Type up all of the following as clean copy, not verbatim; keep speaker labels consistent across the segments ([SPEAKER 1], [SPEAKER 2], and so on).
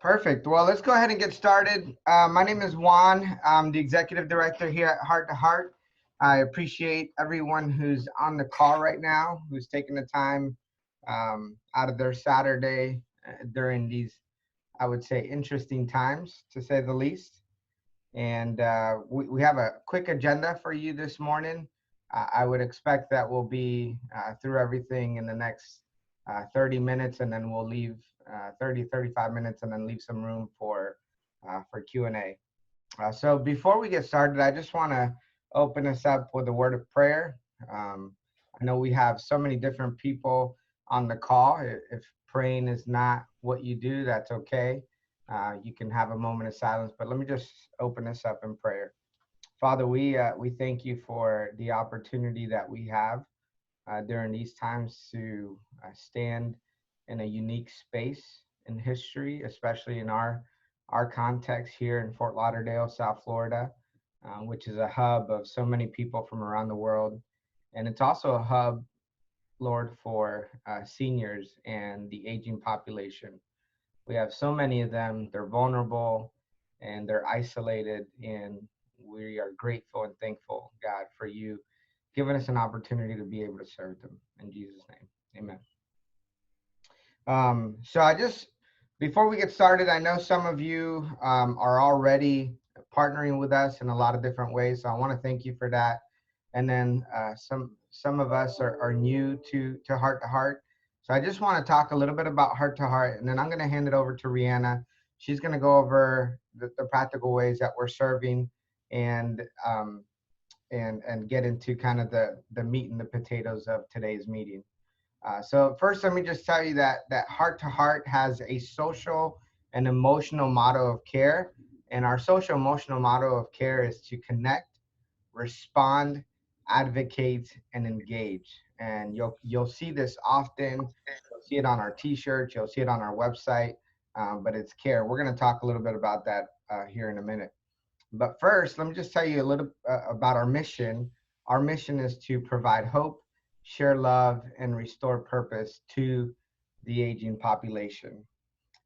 [SPEAKER 1] Perfect. Well, let's go ahead and get started. My name is Juan. I'm the executive director here at Heart to Heart. I appreciate everyone who's on the call right now, who's taking the time out of their Saturday during these, I would say, interesting times, to say the least. And we have a quick agenda for you this morning. I would expect that we'll be through everything in the next 30 minutes, and then we'll leave 35 minutes, and then leave some room for Q&A. So before we get started, I just want to open us up with a word of prayer. Um, I know we have so many different people on the call. If praying is not what you do, that's okay. You can have a moment of silence, but let me just open this up in prayer. Father, we thank you for the opportunity that we have during these times to stand in a unique space in history, especially in our context here in Fort Lauderdale, South Florida, which is a hub of so many people from around the world. And it's also a hub, Lord, for seniors and the aging population. We have so many of them, they're vulnerable and they're isolated. And we are grateful and thankful, God, for you giving us an opportunity to be able to serve them. In Jesus' name, amen. So before we get started, I know some of you are already partnering with us in a lot of different ways. So I want to thank you for that. And then some of us are new to Heart to Heart. So I just want to talk a little bit about Heart to Heart, and then I'm going to hand it over to Rihanna. She's going to go over the practical ways that we're serving and get into kind of the meat and the potatoes of today's meeting. So first, let me just tell you that Heart to Heart has a social and emotional motto of care, and our social emotional motto of care is to connect, respond, advocate, and engage. And you'll see this often. You'll see it on our T-shirts. You'll see it on our website. But it's care. We're going to talk a little bit about that here in a minute. But first, let me just tell you a little about our mission. Our mission is to provide hope, share love, and restore purpose to the aging population.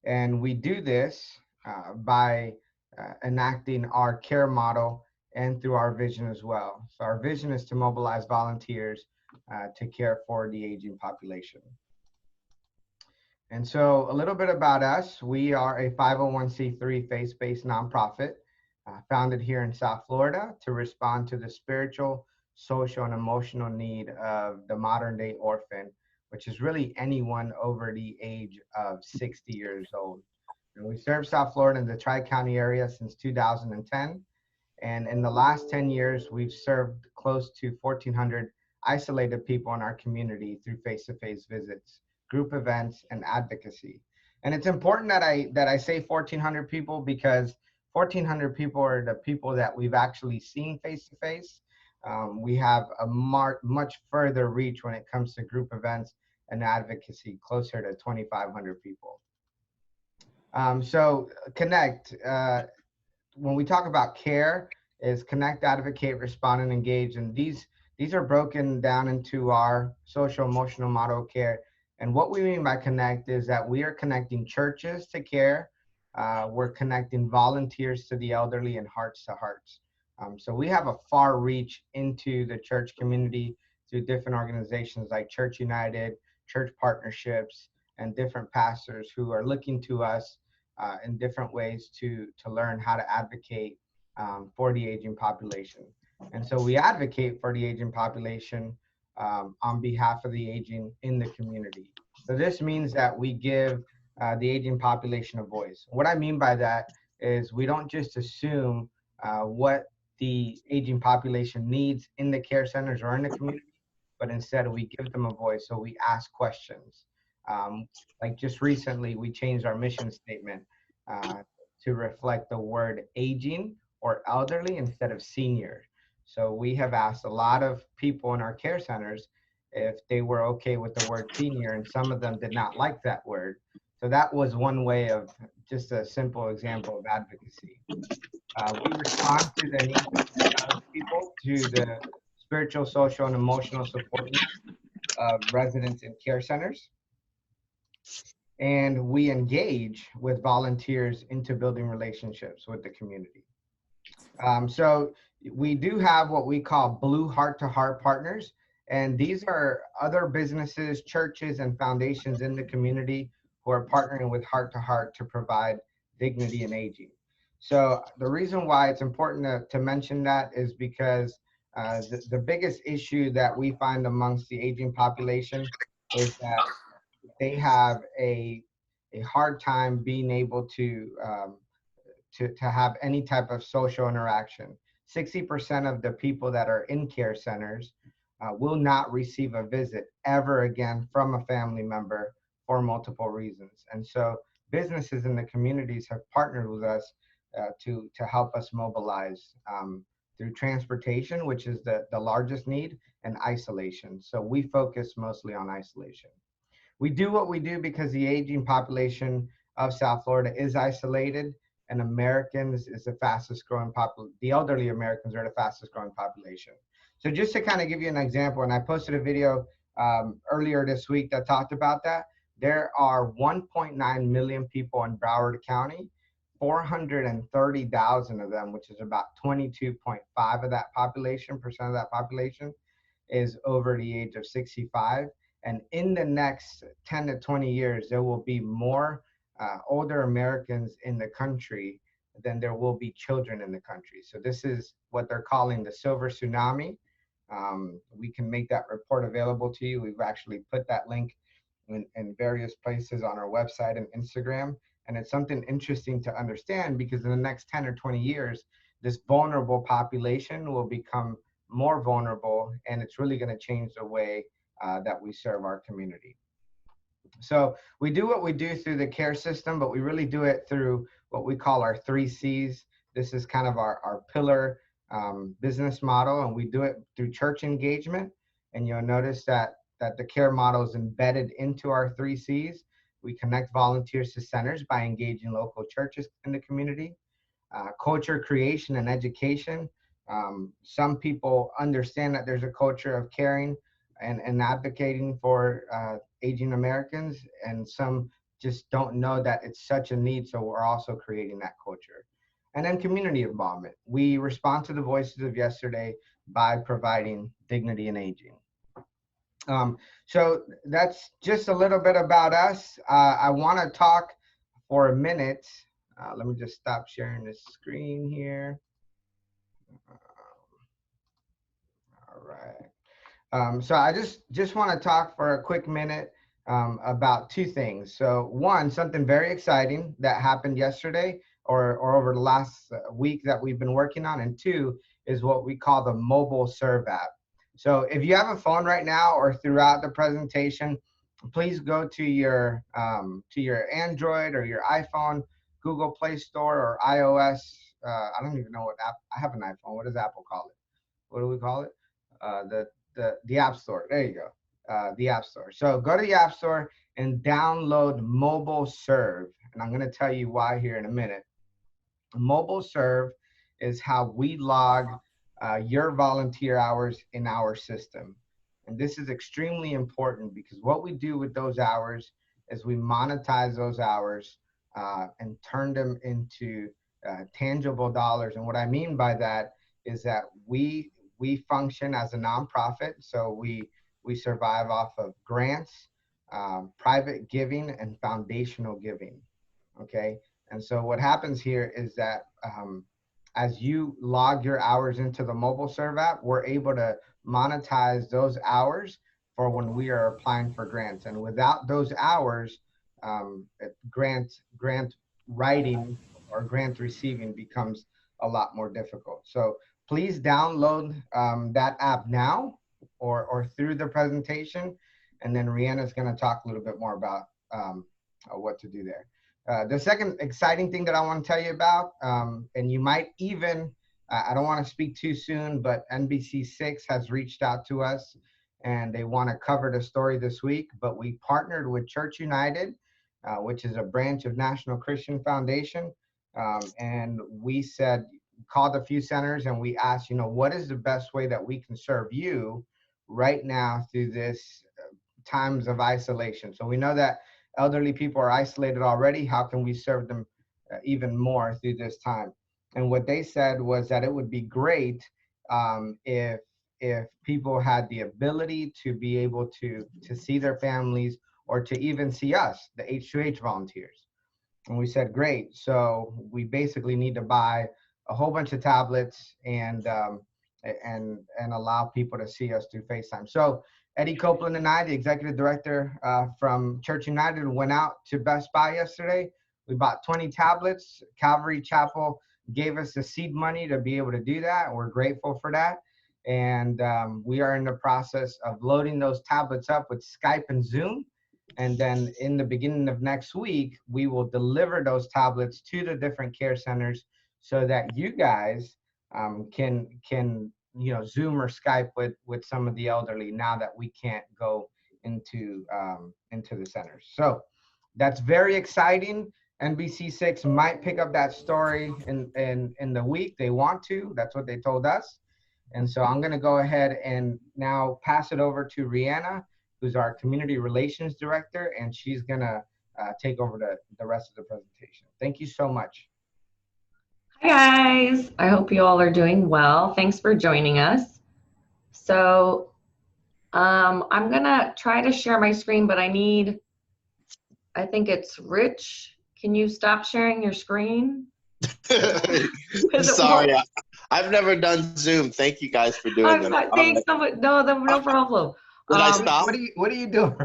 [SPEAKER 1] And we do this by enacting our care model and through our vision as well. So our vision is to mobilize volunteers to care for the aging population. And so a little bit about us. We are a 501c3 faith-based nonprofit founded here in South Florida to respond to the spiritual, social, and emotional need of the modern day orphan, which is really anyone over the age of 60 years old. And we serve South Florida in the Tri-County area since 2010. And in the last 10 years, we've served close to 1,400 isolated people in our community through face-to-face visits, group events, and advocacy. And it's important that I say 1,400 people, because 1,400 people are the people that we've actually seen face-to-face. We have a much further reach when it comes to group events and advocacy, closer to 2,500 people. So connect, when we talk about care, is connect, advocate, respond, and engage. And these are broken down into our social emotional model of care. And what we mean by connect is that we are connecting churches to care. We're connecting volunteers to the elderly, and hearts to hearts. So we have a far reach into the church community through different organizations like Church United, church partnerships, and different pastors who are looking to us in different ways to learn how to advocate for the aging population. And so we advocate for the aging population on behalf of the aging in the community. So this means that we give the aging population a voice. What I mean by that is we don't just assume what the aging population needs in the care centers or in the community, but instead we give them a voice. So we ask questions. Like just recently, we changed our mission statement to reflect the word aging or elderly instead of senior. So we have asked a lot of people in our care centers if they were okay with the word senior, and some of them did not like that word. So that was one way of just a simple example of advocacy. We respond to the needs of people, to the spiritual, social, and emotional support needs of residents in care centers. and we engage with volunteers into building relationships with the community. So we do have what we call Blue Heart to Heart partners, and these are other businesses, churches, and foundations in the community who are partnering with Heart to Heart to provide dignity in aging. So the reason why it's important to mention that is because the biggest issue that we find amongst the aging population is that they have a hard time being able to have any type of social interaction. 60% of the people that are in care centers will not receive a visit ever again from a family member for multiple reasons. And so businesses in the communities have partnered with us to help us mobilize through transportation, which is the largest need, and isolation. So we focus mostly on isolation. We do what we do because the aging population of South Florida is isolated, and Americans is the fastest growing the elderly Americans are the fastest growing population. So just to kind of give you an example, and I posted a video earlier this week that talked about that, there are 1.9 million people in Broward County, 430,000 of them, which is about 22.5 of that population, percent of that population, is over the age of 65. And in the next 10 to 20 years, there will be more older Americans in the country than there will be children in the country. So this is what they're calling the silver tsunami. We can make that report available to you. We've actually put that link in various places on our website and Instagram. And it's something interesting to understand because in the next 10 or 20 years, this vulnerable population will become more vulnerable, and it's really going to change the way that we serve our community. So we do what we do through the care system, but we really do it through what we call our 3 C's. This is kind of our pillar business model, and we do it through church engagement. And you'll notice that the care model is embedded into our 3 C's. We connect volunteers to centers by engaging local churches in the community. Culture creation and education. Some people understand that there's a culture of caring and advocating for aging Americans, and some just don't know that it's such a need, so we're also creating that culture. And then community involvement. We respond to the voices of yesterday by providing dignity in aging. So that's just a little bit about us. I want to talk for a minute. Let me just stop sharing the screen here. All right. So I just want to talk for a quick minute about 2 things. So one, something very exciting that happened yesterday or over the last week that we've been working on, and 2 is what we call the mobile serve app. So if you have a phone right now or throughout the presentation, please go to your Android or your iPhone, Google Play Store or iOS. I don't even know what app. I have an iPhone. What does Apple call it? What do we call it? The App Store. There you go. The App Store. So go to the App Store and download Mobile Serve. And I'm going to tell you why here in a minute. Mobile Serve is how we log your volunteer hours in our system. And this is extremely important because what we do with those hours is we monetize those hours and turn them into tangible dollars. And what I mean by that is that we function as a nonprofit, so we survive off of grants, private giving, and foundational giving. Okay, and so what happens here is that as you log your hours into the Mobile Serve app, we're able to monetize those hours for when we are applying for grants. And without those hours, grant writing or grant receiving becomes a lot more difficult. So please download that app now or through the presentation, and then Rihanna's going to talk a little bit more about what to do there. The second exciting thing that I want to tell you about, and you might even, I don't want to speak too soon, but NBC6 has reached out to us and they want to cover the story this week, but we partnered with Church United, which is a branch of National Christian Foundation. And we said, called a few centers and we asked, what is the best way that we can serve you right now through this times of isolation? So we know that elderly people are isolated already. How can we serve them even more through this time? And what they said was that it would be great if people had the ability to be able to see their families or to even see us, the H2H volunteers. And we said, great. So we basically need to buy a whole bunch of tablets and allow people to see us through FaceTime. So Eddie Copeland and I, the executive director from Church United, went out to Best Buy yesterday. We bought 20 tablets. Calvary Chapel gave us the seed money to be able to do that. We're grateful for that. And we are in the process of loading those tablets up with Skype and Zoom. And then in the beginning of next week, we will deliver those tablets to the different care centers so that you guys can Zoom or Skype with some of the elderly now that we can't go into the centers. So that's very exciting. NBC6 might pick up that story in the week. They want to. That's what they told us. And so I'm going to go ahead and now pass it over to Rihanna, who's our community relations director, and she's going to take over the rest of the presentation. Thank you so much.
[SPEAKER 2] Hi guys, I hope you all are doing well. Thanks for joining us. So I'm gonna try to share my screen, but I think it's Rich. Can you stop sharing your screen?
[SPEAKER 3] Sorry, I've never done Zoom. Thank you guys for doing it.
[SPEAKER 2] Thanks so much. No problem.
[SPEAKER 3] Did I stop?
[SPEAKER 1] What are you doing?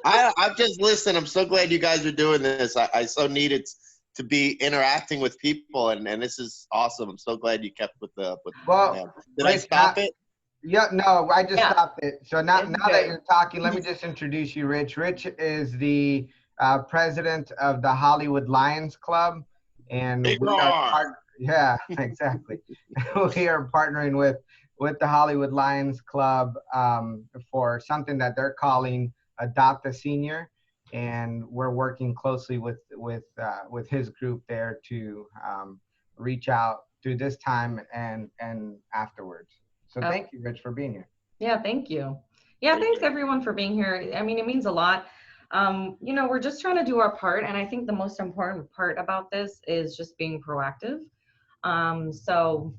[SPEAKER 3] I've just listened. I'm so glad you guys are doing this. I so needed to be interacting with people, and this is awesome. I'm so glad you kept with the
[SPEAKER 1] well,
[SPEAKER 3] did I stop it?
[SPEAKER 1] Yeah, no, I just stopped it. So now that you're talking, let me just introduce you, Rich. Rich is the president of the Hollywood Lions Club, and yeah, exactly. We are partnering with the Hollywood Lions Club for something that they're calling Adopt a Senior. And we're working closely with his group there to reach out through this time and afterwards. So thank you, Rich, for being here.
[SPEAKER 2] Yeah, thank you. Yeah, thanks everyone for being here. I mean, it means a lot. We're just trying to do our part, and I think the most important part about this is just being proactive. So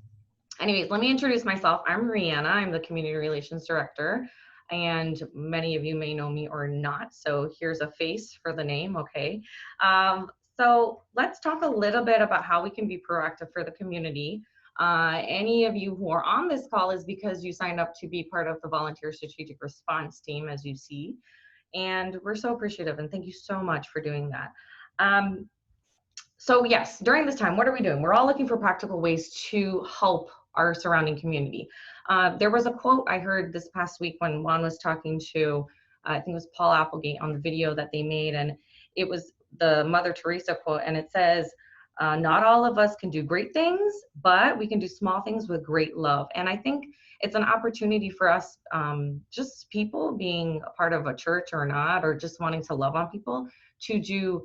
[SPEAKER 2] anyways, let me introduce myself. I'm Rihanna. I'm the community relations director. And many of you may know me or not. So here's a face for the name, okay? So let's talk a little bit about how we can be proactive for the community. Any of you who are on this call is because you signed up to be part of the Volunteer Strategic Response Team, as you see. And we're so appreciative, and thank you so much for doing that. So yes, during this time, what are we doing? We're all looking for practical ways to help our surrounding community. There was a quote I heard this past week when Juan was talking to, I think it was Paul Applegate on the video that they made, and it was the Mother Teresa quote, and it says, not all of us can do great things, but we can do small things with great love. And I think it's an opportunity for us, just people being a part of a church or not, or just wanting to love on people, to do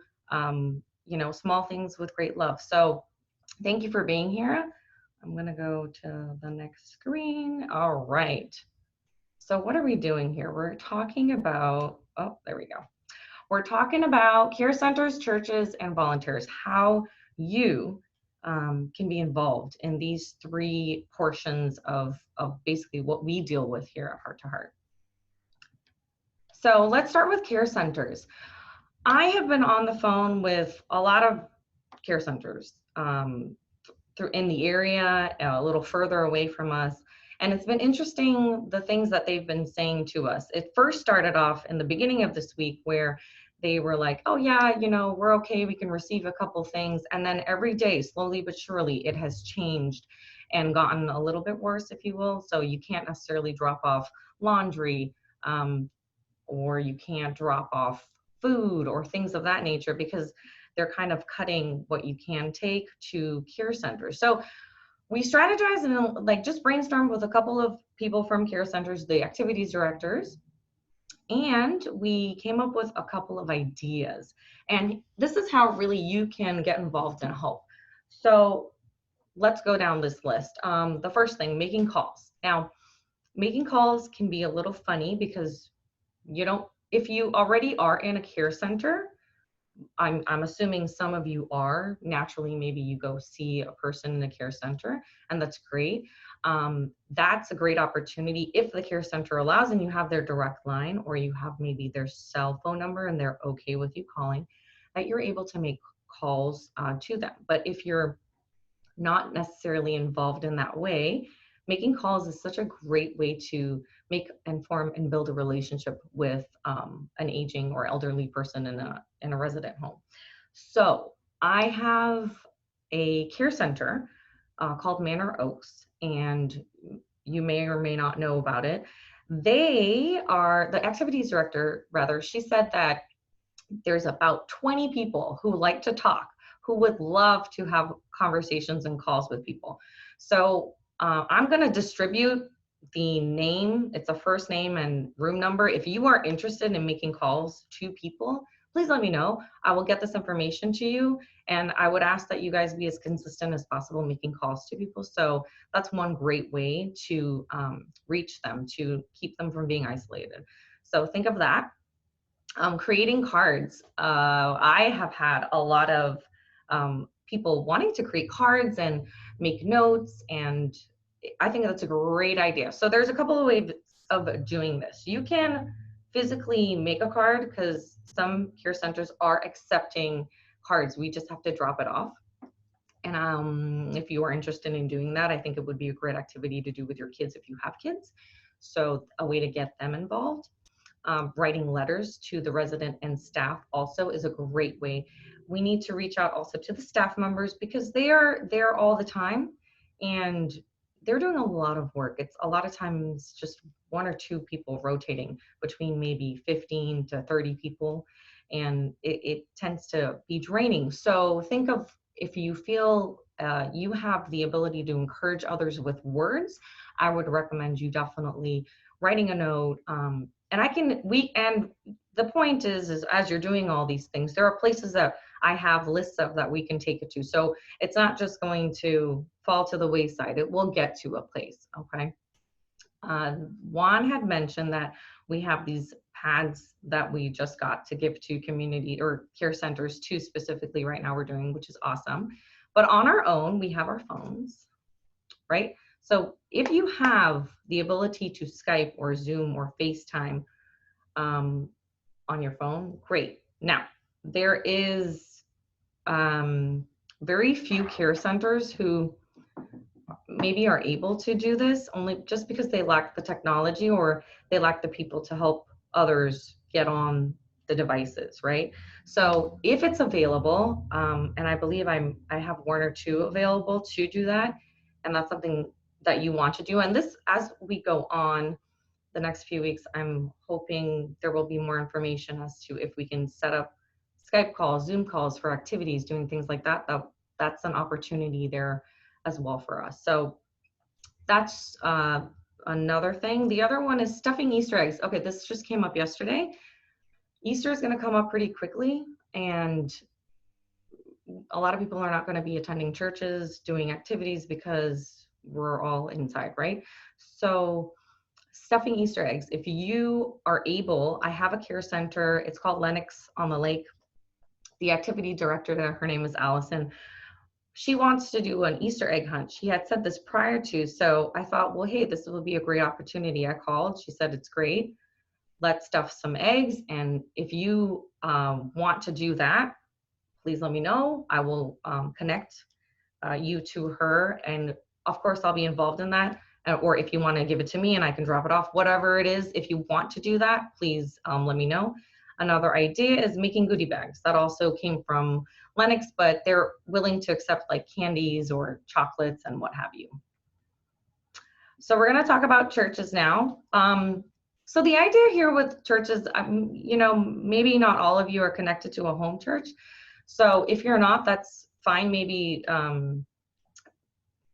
[SPEAKER 2] small things with great love. So thank you for being here. I'm gonna go to the next screen. All right. So what are we doing here? We're talking about, oh, there we go. We're talking about care centers, churches, and volunteers, how you can be involved in these three portions of basically what we deal with here at Heart to Heart. So let's start with care centers. I have been on the phone with a lot of care centers in the area, a little further away from us. And it's been interesting, the things that they've been saying to us. It first started off in the beginning of this week where they were like, oh yeah, we're okay, we can receive a couple things. And then every day, slowly but surely, it has changed and gotten a little bit worse, if you will. So you can't necessarily drop off laundry, or you can't drop off food or things of that nature, because they're kind of cutting what you can take to care centers. So we strategized and just brainstormed with a couple of people from care centers, the activities directors, and we came up with a couple of ideas. And this is how really you can get involved and help. So let's go down this list. The first thing, making calls. Now, making calls can be a little funny because if you already are in a care center, I'm assuming some of you are. Naturally, maybe you go see a person in a care center, and that's great. That's a great opportunity if the care center allows and you have their direct line, or you have maybe their cell phone number and they're okay with you calling, that you're able to make calls to them. But if you're not necessarily involved in that way, making calls is such a great way to make and form and build a relationship with an aging or elderly person in a resident home. So I have a care center called Manor Oaks, and you may or may not know about it. They are, the activities director, rather, she said that there's about 20 people who like to talk, who would love to have conversations and calls with people. So I'm going to distribute the name. It's a first name and room number. If you are interested in making calls to people, please let me know. I will get this information to you. And I would ask that you guys be as consistent as possible making calls to people. So that's one great way to reach them, to keep them from being isolated. So think of that. Creating cards. I have had a lot of people wanting to create cards and make notes, and I think that's a great idea. So there's a couple of ways of doing this. You can physically make a card, because some care centers are accepting cards. We just have to drop it off. And if you are interested in doing that, I think it would be a great activity to do with your kids if you have kids. So a way to get them involved. Writing letters to the resident and staff also is a great way. We need to reach out also to the staff members, because they are there all the time and they're doing a lot of work. It's a lot of times just one or two people rotating between maybe 15 to 30 people, and it tends to be draining. So think of, if you feel you have the ability to encourage others with words, I would recommend you definitely writing a note. And the point is as you're doing all these things, there are places that I have lists of that we can take it to. So it's not just going to fall to the wayside. It will get to a place, okay? Juan had mentioned that we have these pads that we just got to give to community or care centers too, specifically right now we're doing, which is awesome. But on our own, we have our phones, right? So if you have the ability to Skype or Zoom or FaceTime on your phone, great. Now, there is very few care centers who maybe are able to do this, only just because they lack the technology or they lack the people to help others get on the devices, right? So if it's available, and I believe I have one or two available to do that, and that's something that you want to do. And this, as we go on the next few weeks, I'm hoping there will be more information as to if we can set up Skype calls, Zoom calls for activities, doing things like that. That's an opportunity there as well for us. So that's another thing. The other one is stuffing Easter eggs. Okay, this just came up yesterday. Easter is going to come up pretty quickly, and a lot of people are not going to be attending churches, doing activities, because we're all inside, right? So stuffing Easter eggs, if you are able, I have a care center, it's called Lenox on the Lake. The activity director there, her name is Allison. She wants to do an Easter egg hunt. She had said this prior to, so I thought, well, hey, this will be a great opportunity. I called, she said, it's great. Let's stuff some eggs. And if you want to do that, please let me know. I will connect you to her. And of course, I'll be involved in that. Or if you want to give it to me and I can drop it off, whatever it is, if you want to do that, please let me know. Another idea is making goodie bags. That also came from Lenox, but they're willing to accept like candies or chocolates and what have you. So we're going to talk about churches now. So the idea here with churches, you know, maybe not all of you are connected to a home church. So if you're not, that's fine. Maybe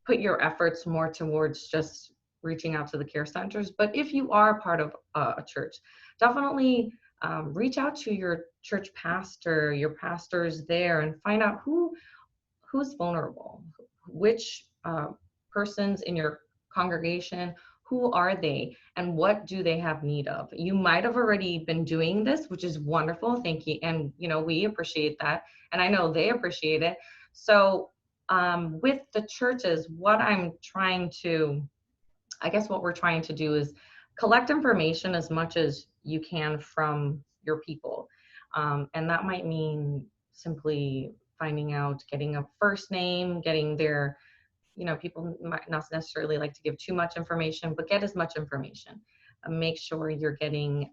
[SPEAKER 2] put your efforts more towards just reaching out to the care centers. But if you are part of a church, definitely reach out to your church pastor, your pastors there, and find out who's vulnerable, which persons in your congregation, who are they and what do they have need of? You might have already been doing this, which is wonderful. Thank you. And, we appreciate that. And I know they appreciate it. So with the churches, what we're trying to do is collect information as much as you can from your people. And that might mean simply finding out, getting a first name, getting their, people might not necessarily like to give too much information, but get as much information. Make sure you're getting,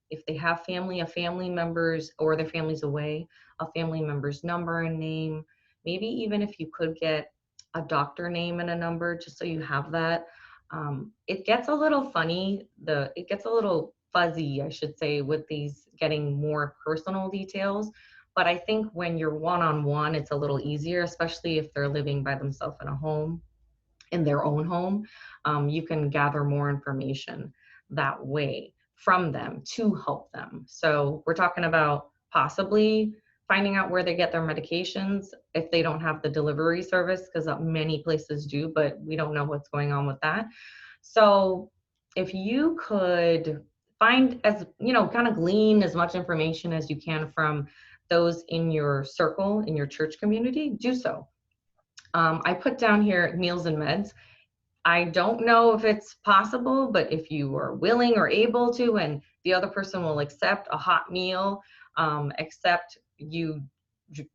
[SPEAKER 2] if they have family, a family member's, or their family's away, a family member's number and name. Maybe even if you could get a doctor name and a number, just so you have that. It gets a little funny, it gets a little fuzzy, I should say, with these getting more personal details. But I think when you're one-on-one, it's a little easier, especially if they're living by themselves in a home, in their own home. You can gather more information that way from them to help them. So we're talking about possibly finding out where they get their medications if they don't have the delivery service, because many places do, but we don't know what's going on with that. So if you could find, as kind of glean as much information as you can from those in your circle, in your church community, do so. I put down here meals and meds. I don't know if it's possible, but if you are willing or able to, and the other person will accept a hot meal, accept you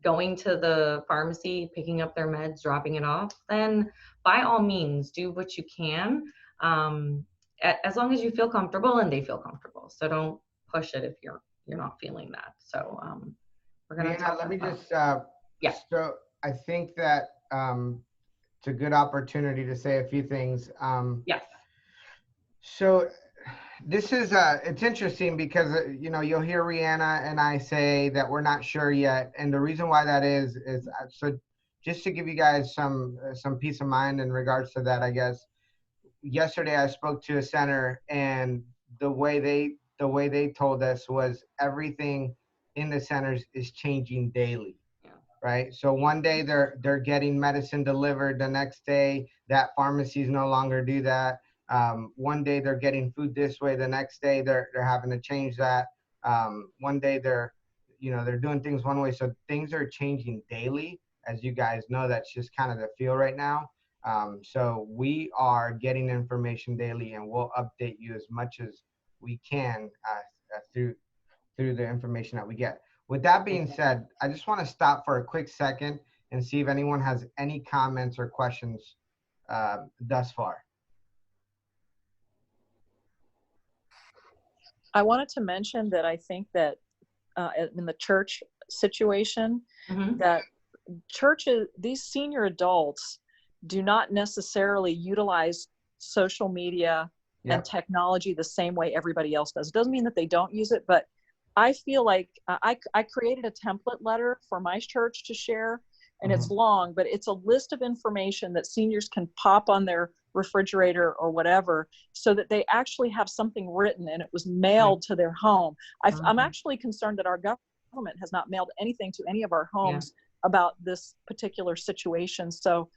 [SPEAKER 2] going to the pharmacy, picking up their meds, dropping it off, then by all means, do what you can, as long as you feel comfortable and they feel comfortable. So don't push it if you're not feeling that. So we're going to
[SPEAKER 1] let me just,
[SPEAKER 2] yeah.
[SPEAKER 1] So I think that it's a good opportunity to say a few things.
[SPEAKER 2] Yes.
[SPEAKER 1] So this is, it's interesting because, you'll hear Rihanna and I say that we're not sure yet. And the reason why that is so just to give you guys some peace of mind in regards to that, I guess. Yesterday I spoke to a center, and the way they told us was everything in the centers is changing daily. Right. So one day they're getting medicine delivered. The next day that pharmacies no longer do that. One day they're getting food this way. The next day they're having to change that. One day they're doing things one way. So things are changing daily. As you guys know, that's just kind of the feel right now. So we are getting information daily, and we'll update you as much as we can through the information that we get. With that being said, I just want to stop for a quick second and see if anyone has any comments or questions thus far.
[SPEAKER 4] I wanted to mention that I think that in the church situation, that churches, these senior adults do not necessarily utilize social media and technology the same way everybody else does. It doesn't mean that they don't use it, but I feel like I created a template letter for my church to share, and it's long, but it's a list of information that seniors can pop on their refrigerator or whatever, so that they actually have something written and it was mailed to their home. I'm actually concerned that our government has not mailed anything to any of our homes about this particular situation. So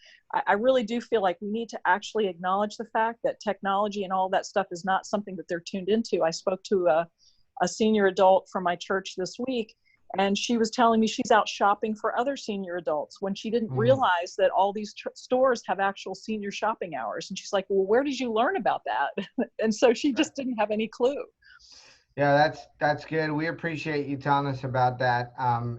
[SPEAKER 4] I really do feel like we need to actually acknowledge the fact that technology and all that stuff is not something that they're tuned into. I spoke to a senior adult from my church this week, and she was telling me she's out shopping for other senior adults when she didn't realize that all these stores have actual senior shopping hours. And she's like, well, where did you learn about that? And so she just didn't have any clue.
[SPEAKER 1] Yeah, that's good. We appreciate you telling us about that.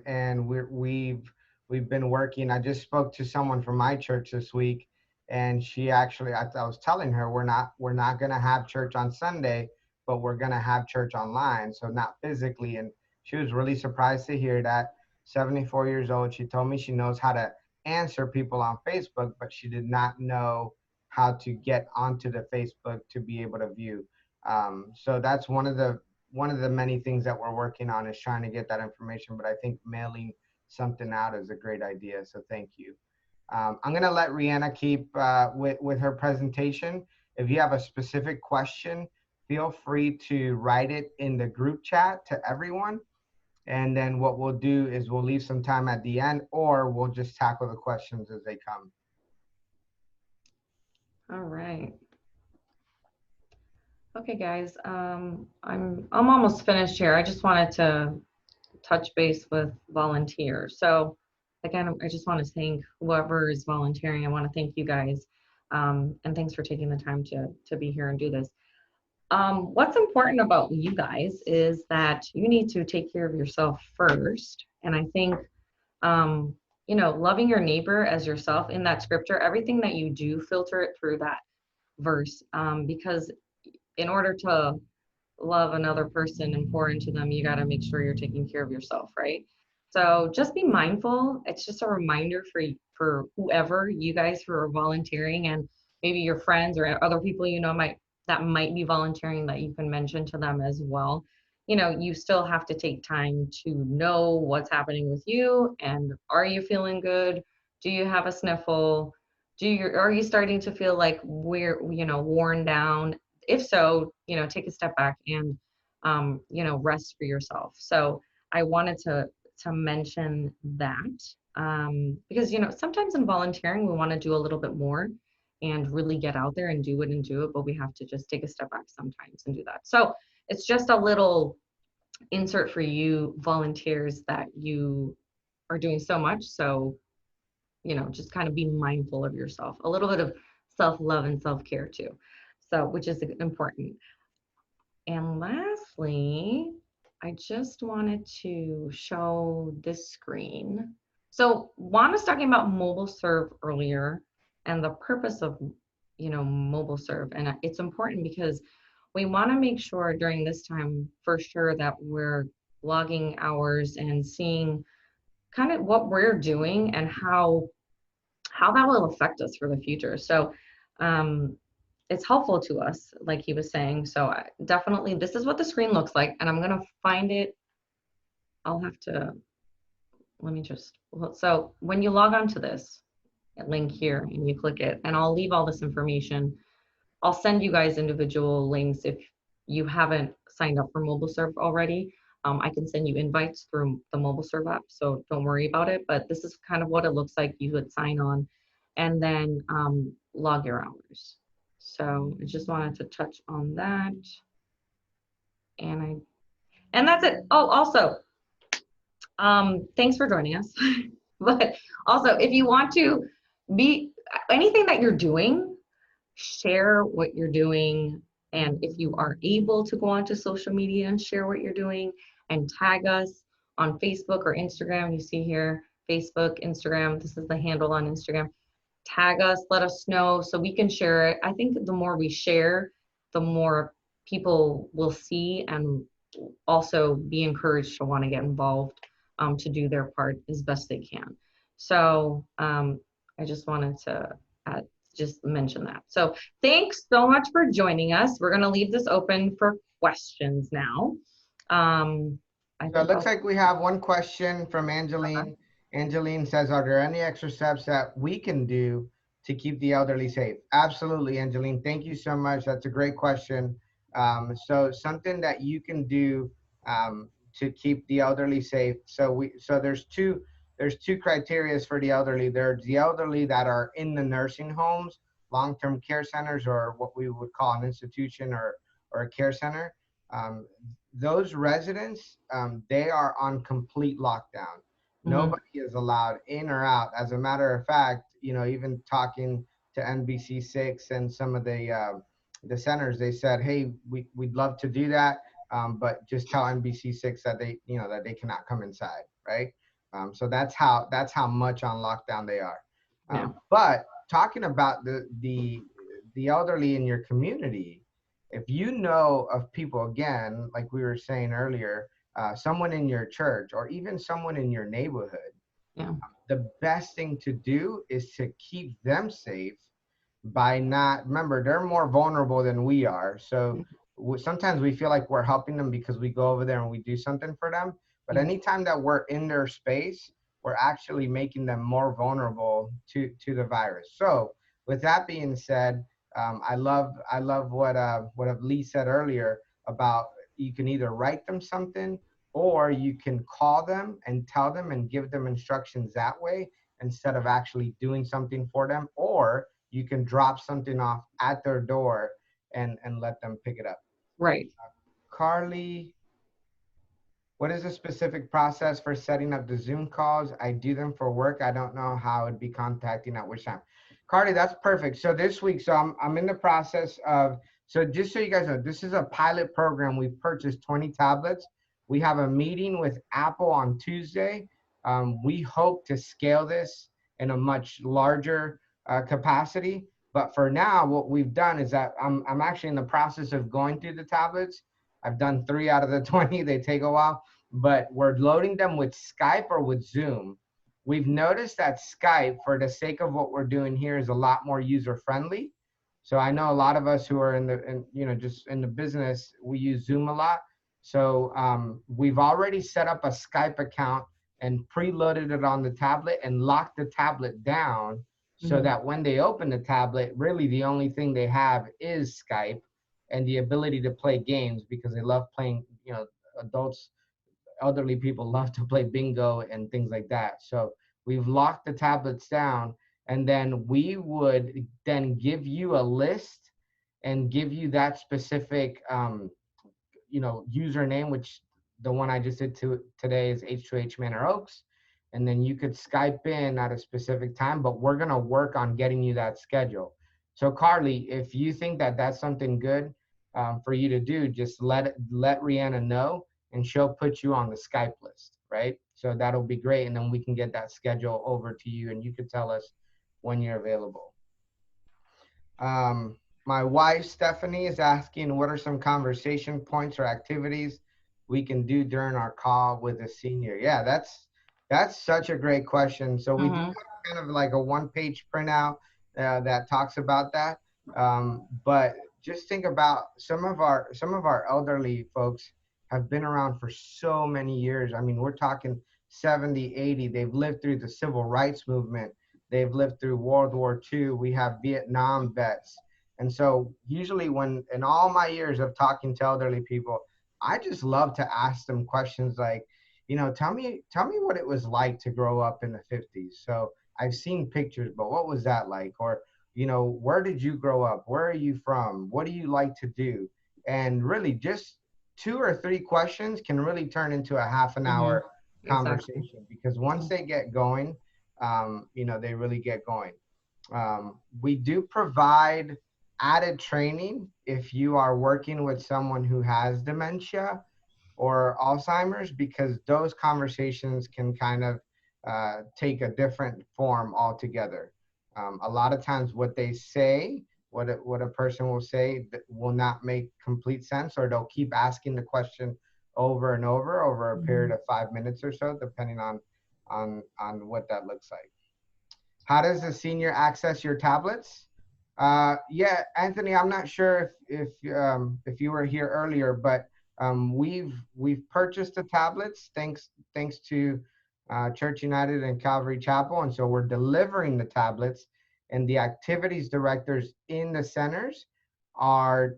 [SPEAKER 1] And we've been working. I just spoke to someone from my church this week, and she actually, I was telling her, we're not going to have church on Sunday, but we're going to have church online. So not physically. And she was really surprised to hear that. 74 years old. She told me she knows how to answer people on Facebook, but she did not know how to get onto the Facebook to be able to view. So that's one of the many things that we're working on, is trying to get that information. But I think mailing something out is a great idea. So thank you. I'm going to let Rihanna keep with her presentation. If you have a specific question, feel free to write it in the group chat to everyone. And then what we'll do is we'll leave some time at the end, or we'll just tackle the questions as they come.
[SPEAKER 2] All right. Okay, guys, I'm almost finished here. I just wanted to touch base with volunteers. So again, I just want to thank whoever is volunteering. I want to thank you guys. And thanks for taking the time to be here and do this. What's important about you guys is that you need to take care of yourself first. And I think, loving your neighbor as yourself in that scripture, everything that you do, filter it through that verse. Because in order to love another person and pour into them, you got to make sure you're taking care of yourself, right? So just be mindful. It's just a reminder for whoever you guys who are volunteering, and maybe your friends or other people might be volunteering, that you can mention to them as well. You still have to take time to know what's happening with you, and are you feeling good? Do you have a sniffle? Are you starting to feel like we're worn down? If so, take a step back and rest for yourself. So I wanted to mention that, because sometimes in volunteering we want to do a little bit more and really get out there and do it, but we have to just take a step back sometimes and do that. So it's just a little insert for you volunteers, that you are doing so much. So just kind of be mindful of yourself, a little bit of self-love and self-care too. So, which is important. And lastly, I just wanted to show this screen. So Juan was talking about mobile serve earlier and the purpose of, mobile serve. And it's important because we want to make sure during this time for sure that we're logging hours and seeing kind of what we're doing and how that will affect us for the future. So it's helpful to us, like he was saying. So definitely, this is what the screen looks like, and I'm gonna find it. I'll have to, so when you log on to this link here and you click it, and I'll leave all this information. I'll send you guys individual links if you haven't signed up for MobileServe already. I can send you invites through the MobileServe app, so don't worry about it. But this is kind of what it looks like. You would sign on and then log your hours. So I just wanted to touch on that. And that's it. Oh, also, thanks for joining us. But also, if you want to be anything that you're doing, share what you're doing. And if you are able to go onto social media and share what you're doing and tag us on Facebook or Instagram, you see here, Facebook, Instagram, this is the handle on Instagram. Tag us, let us know so we can share it. I think the more we share, the more people will see and also be encouraged to want to get involved, to do their part as best they can. So I just wanted to just mention that. So thanks so much for joining us. We're going to leave this open for questions now.
[SPEAKER 1] So it looks like we have one question from Angeline. Angeline says, are there any extra steps that we can do to keep the elderly safe? Absolutely, Angeline. Thank you so much. That's a great question. So something that you can do to keep the elderly safe. So there's two criteria for the elderly. There's the elderly that are in the nursing homes, long-term care centers, or what we would call an institution or a care center. Those residents, they are on complete lockdown. Nobody is allowed in or out. As a matter of fact, even talking to NBC6 and some of the centers, they said, hey, we'd love to do that, but just tell NBC6 that they cannot come inside, right? So that's how much on lockdown they are. But talking about the elderly in your community, if you know of people, again, like we were saying earlier, someone in your church or even someone in your neighborhood, the best thing to do is to keep them safe by remember, they're more vulnerable than we are. So sometimes we feel like we're helping them because we go over there and we do something for them. But anytime that we're in their space, we're actually making them more vulnerable to the virus. So with that being said, I love what Lee said earlier about you can either write them something or you can call them and tell them and give them instructions that way instead of actually doing something for them, or you can drop something off at their door and let them pick it up.
[SPEAKER 2] Right.
[SPEAKER 1] Carly, what is the specific process for setting up the Zoom calls? I do them for work. I don't know how I'd be contacting at which time. Carly, that's perfect. So this week, so I'm in the process of, so just so you guys know, this is a pilot program. We've purchased 20 tablets. We have a meeting with Apple on Tuesday. We hope to scale this in a much larger capacity. But for now, what we've done is that I'm actually in the process of going through the tablets. I've done 3 out of the 20. They take a while, but we're loading them with Skype or with Zoom. We've noticed that Skype, for the sake of what we're doing here, is a lot more user friendly. So I know a lot of us who are just in the business, we use Zoom a lot. So we've already set up a Skype account and preloaded it on the tablet and locked the tablet down so that when they open the tablet, really the only thing they have is Skype and the ability to play games, because they love playing, adults, elderly people love to play bingo and things like that. So we've locked the tablets down, and then we would then give you a list and give you that specific username, which the one I just did today is H2H Manor Oaks. And then you could Skype in at a specific time, but we're going to work on getting you that schedule. So Carly, if you think that that's something good for you to do, just let Rihanna know, and she'll put you on the Skype list, right? So that'll be great. And then we can get that schedule over to you, and you could tell us when you're available. My wife, Stephanie, is asking, what are some conversation points or activities we can do during our call with a senior? Yeah, that's such a great question. So we do have kind of like a one-page printout that talks about that. But just think about some of our elderly folks have been around for so many years. I mean, we're talking 70, 80. They've lived through the civil rights movement. They've lived through World War II. We have Vietnam vets. And so usually in all my years of talking to elderly people, I just love to ask them questions like, tell me what it was like to grow up in the 50s. So I've seen pictures, but what was that like? Or, where did you grow up? Where are you from? What do you like to do? And really just 2 or 3 questions can really turn into a half an hour conversation. Exactly. Because once they get going, they really get going. We do provide added training if you are working with someone who has dementia or Alzheimer's, because those conversations can kind of take a different form altogether. A lot of times what they say, what a person will say will not make complete sense, or they'll keep asking the question over and over a period of 5 minutes or so, depending on what that looks like. How does the senior access your tablets? Yeah, Anthony, I'm not sure if you were here earlier, but we've purchased the tablets thanks to Church United and Calvary Chapel, and so we're delivering the tablets. And the activities directors in the centers are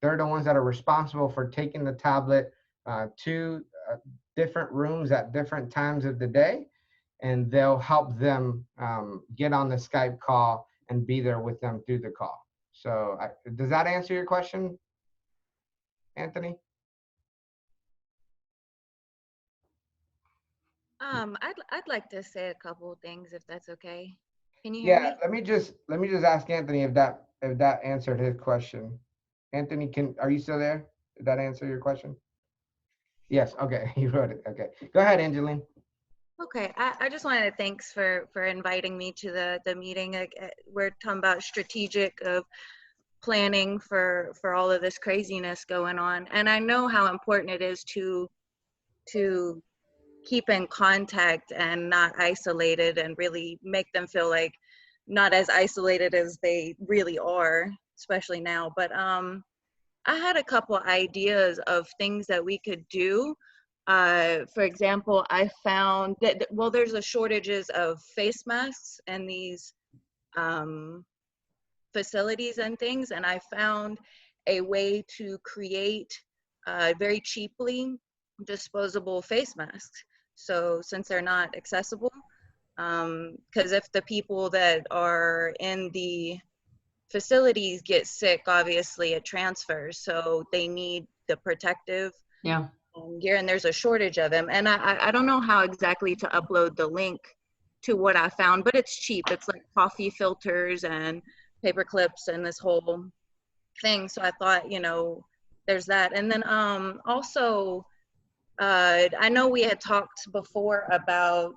[SPEAKER 1] they're the ones that are responsible for taking the tablet to different rooms at different times of the day, and they'll help them get on the Skype call and be there with them through the call. So does that answer your question, Anthony?
[SPEAKER 5] I'd like to say a couple of things, if that's okay. Can you hear me?
[SPEAKER 1] Yeah, let me just ask Anthony if that answered his question. Anthony, are you still there? Did that answer your question? Yes. Okay, you wrote it. Okay, go ahead, Angeline.
[SPEAKER 5] Okay, I just wanted to thanks for inviting me to the meeting. We're talking about strategic of planning for all of this craziness going on, and I know how important it is to keep in contact and not isolated, and really make them feel like not as isolated as they really are, especially now. But I had a couple ideas of things that we could do. For example, I found that, well, there's a shortages of face masks in these facilities and things, and I found a way to create very cheaply disposable face masks. So since they're not accessible, because if the people that are in the facilities get sick, obviously it transfers. So they need the protective
[SPEAKER 2] Yeah.
[SPEAKER 5] gear, and there's a shortage of them. And I don't know how exactly to upload the link to what I found, but it's cheap. It's like coffee filters and paper clips and this whole thing. So I thought, there's that. And then also, I know we had talked before about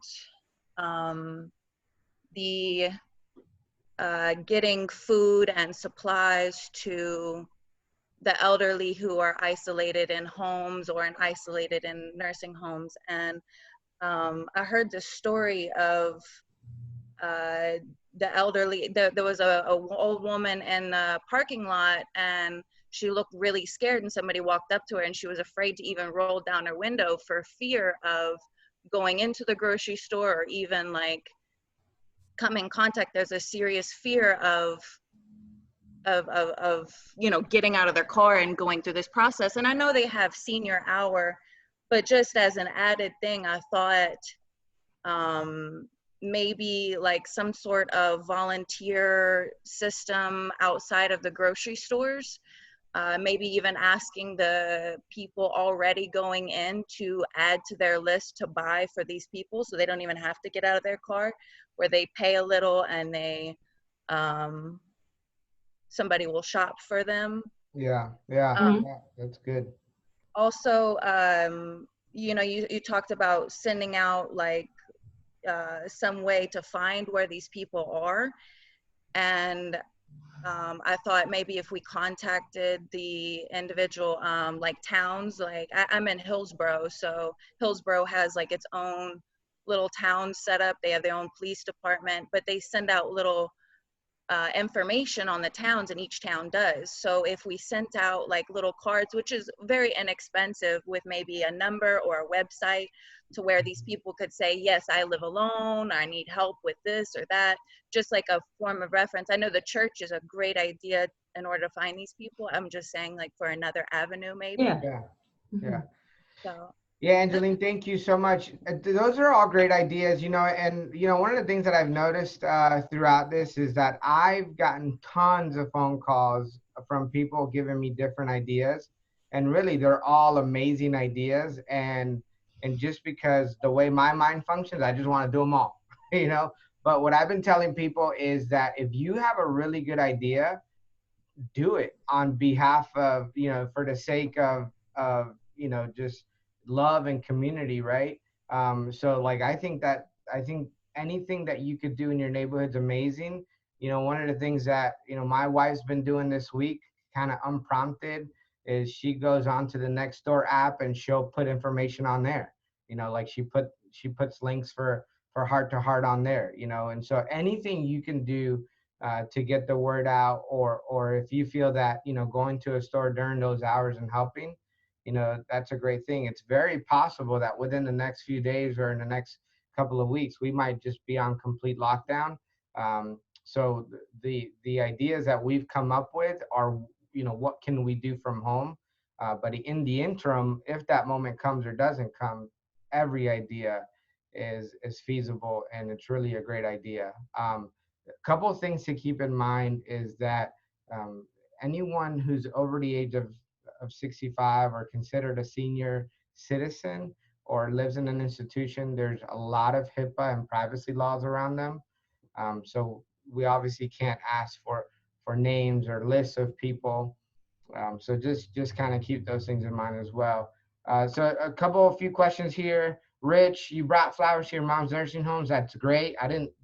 [SPEAKER 5] the getting food and supplies to the elderly who are isolated in homes or isolated in nursing homes. And I heard the story of the elderly. There was a old woman in the parking lot, and she looked really scared, and somebody walked up to her, and she was afraid to even roll down her window for fear of going into the grocery store or even like come in contact. There's a serious fear of getting out of their car and going through this process. And I know they have senior hour, but just as an added thing, I thought maybe like some sort of volunteer system outside of the grocery stores, maybe even asking the people already going in to add to their list to buy for these people, so they don't even have to get out of their car, where they pay a little and they somebody will shop for them.
[SPEAKER 1] Yeah, that's good.
[SPEAKER 5] Also, you talked about sending out like some way to find where these people are. And I thought maybe if we contacted the individual like towns, like I'm in Hillsborough, so Hillsborough has like its own little town set up. They have their own police department, but they send out little information on the towns, and each town does. So if we sent out like little cards, which is very inexpensive, with maybe a number or a website to where these people could say, yes, I live alone, I need help with this or that, just like a form of reference. I know the church is a great idea in order to find these people. I'm just saying, like, for another avenue maybe.
[SPEAKER 2] Yeah.
[SPEAKER 1] Yeah.
[SPEAKER 5] So
[SPEAKER 1] Yeah, Angeline, thank you so much. Those are all great ideas, and one of the things that I've noticed throughout this is that I've gotten tons of phone calls from people giving me different ideas, and really they're all amazing ideas. And just because the way my mind functions, I just want to do them all, But what I've been telling people is that if you have a really good idea, do it on behalf of, for the sake of just love and community, right? So like I think anything that you could do in your neighborhood's amazing. One of the things that my wife's been doing this week, kind of unprompted, is she goes onto the Nextdoor app and she'll put information on there. Like she puts links for Heart to Heart on there. And so anything you can do to get the word out, or if you feel that going to a store during those hours and helping, that's a great thing. It's very possible that within the next few days or in the next couple of weeks, we might just be on complete lockdown. So the ideas that we've come up with are, what can we do from home? But in the interim, if that moment comes or doesn't come, every idea is feasible, and it's really a great idea. A couple of things to keep in mind is that anyone who's over the age of 65 or considered a senior citizen or lives in an institution, there's a lot of HIPAA and privacy laws around them. So we obviously can't ask for names or lists of people. So just kind of keep those things in mind as well. So a few questions here. Rich, you brought flowers to your mom's nursing homes. That's great.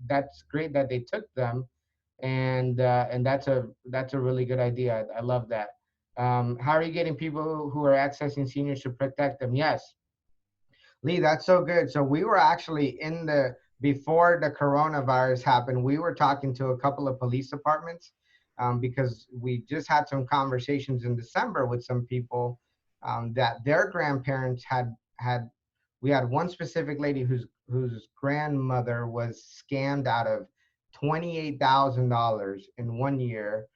[SPEAKER 1] That's great that they took them. And that's a really good idea. I love that. How are you getting people who are accessing seniors to protect them? Yes. Lee, that's so good. So we were actually before the coronavirus happened, we were talking to a couple of police departments because we just had some conversations in December with some people that their grandparents we had one specific lady whose grandmother was scammed out of $28,000 in 1 year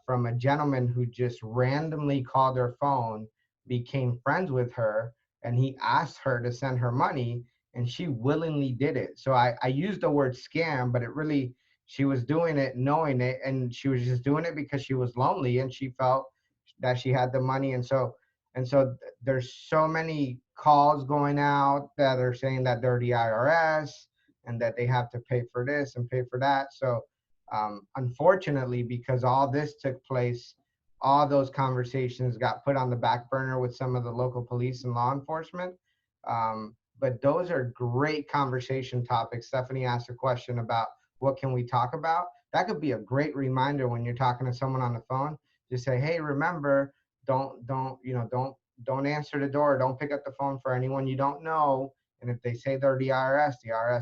[SPEAKER 1] from a gentleman who just randomly called her phone, became friends with her, and he asked her to send her money, and she willingly did it. So I used the word scam, but she was doing it knowing it, and she was just doing it because she was lonely and she felt that she had the money. And so there's so many calls going out that are saying that they're the IRS and that they have to pay for this and pay for that. So unfortunately, because all this took place, all those conversations got put on the back burner with some of the local police and law enforcement. But those are great conversation topics. Stephanie asked a question about what can we talk about. That could be a great reminder when you're talking to someone on the phone. Just say, hey, remember, don't answer the door. Don't pick up the phone for anyone you don't know. And if they say they're the IRS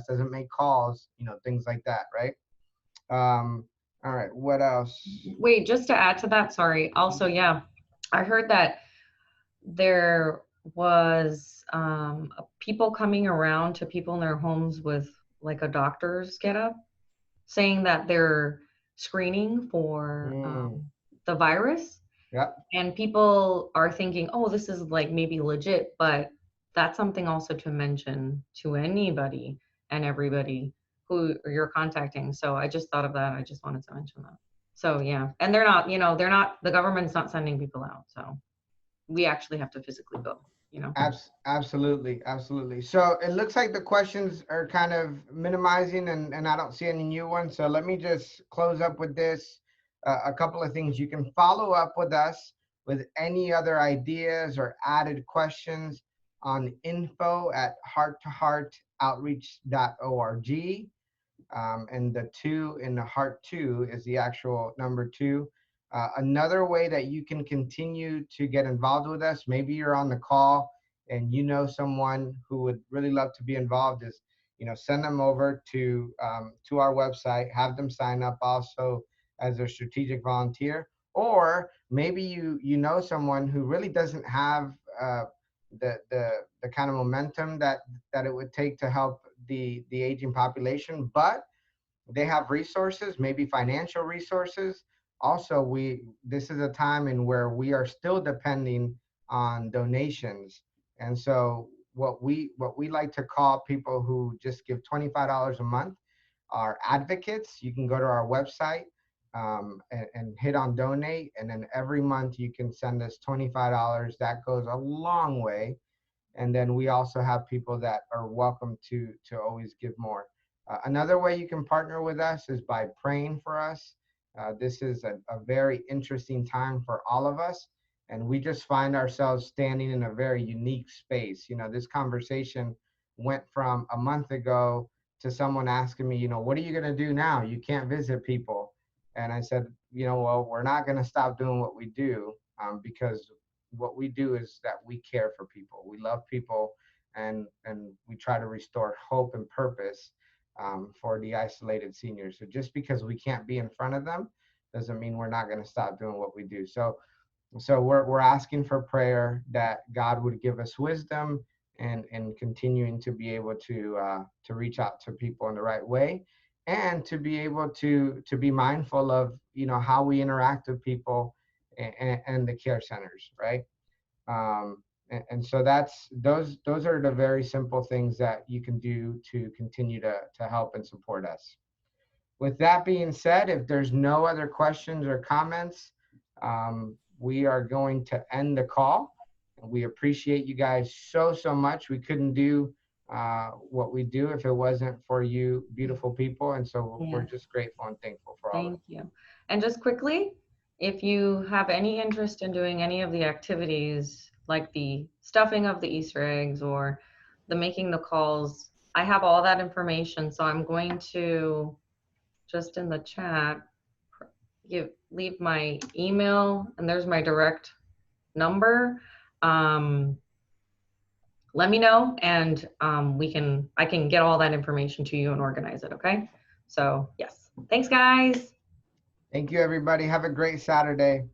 [SPEAKER 1] doesn't make calls, things like that, right? All right, what else?
[SPEAKER 2] Wait, just to add to that, sorry. Also, yeah, I heard that there was people coming around to people in their homes with like a doctor's getup, saying that they're screening for the virus.
[SPEAKER 1] Yep.
[SPEAKER 2] And people are thinking, oh, this is like maybe legit, but that's something also to mention to anybody and everybody who you're contacting. So I just thought of that. I just wanted to mention that. So yeah, and they're not, the government's not sending people out. So we actually have to physically go,
[SPEAKER 1] Absolutely. So it looks like the questions are kind of minimizing and I don't see any new ones. So let me just close up with this. A couple of things. You can follow up with us with any other ideas or added questions on info@hearttoheartoutreach.org. And the 2 in the heart 2 is the actual number 2. Another way that you can continue to get involved with us, maybe you're on the call and you know someone who would really love to be involved, is send them over to our website, have them sign up also as a strategic volunteer. Or maybe you know someone who really doesn't have the kind of momentum that it would take to help the aging population, but they have resources, maybe financial resources. Also, this is a time in where we are still depending on donations. And so what we like to call people who just give $25 a month are advocates. You can go to our website and hit on donate, and then every month you can send us $25. That goes a long way. And then we also have people that are welcome to always give more. Another way you can partner with us is by praying for us. This is a very interesting time for all of us, and we just find ourselves standing in a very unique space. This conversation went from a month ago to someone asking me, what are you going to do now? You can't visit people. And I said, well, we're not going to stop doing what we do, because what we do is that we care for people. We love people, and we try to restore hope and purpose for the isolated seniors. So just because we can't be in front of them doesn't mean we're not going to stop doing what we do. So we're asking for prayer that God would give us wisdom and continuing to be able to reach out to people in the right way, and to be able to be mindful of how we interact with people and the care centers, right? And so those are the very simple things that you can do to continue to help and support us. With that being said, if there's no other questions or comments, we are going to end the call. We appreciate you guys so much. We couldn't do what we do if it wasn't for you beautiful people. And so we're just grateful and thankful for all of it.
[SPEAKER 2] Thank you. And just quickly, if you have any interest in doing any of the activities, like the stuffing of the Easter eggs or the making the calls, I have all that information. So I'm going to just in the chat leave my email, and there's my direct number. Let me know, and I can get all that information to you and organize it. Okay. So yes, thanks guys.
[SPEAKER 1] Thank you, everybody. Have a great Saturday.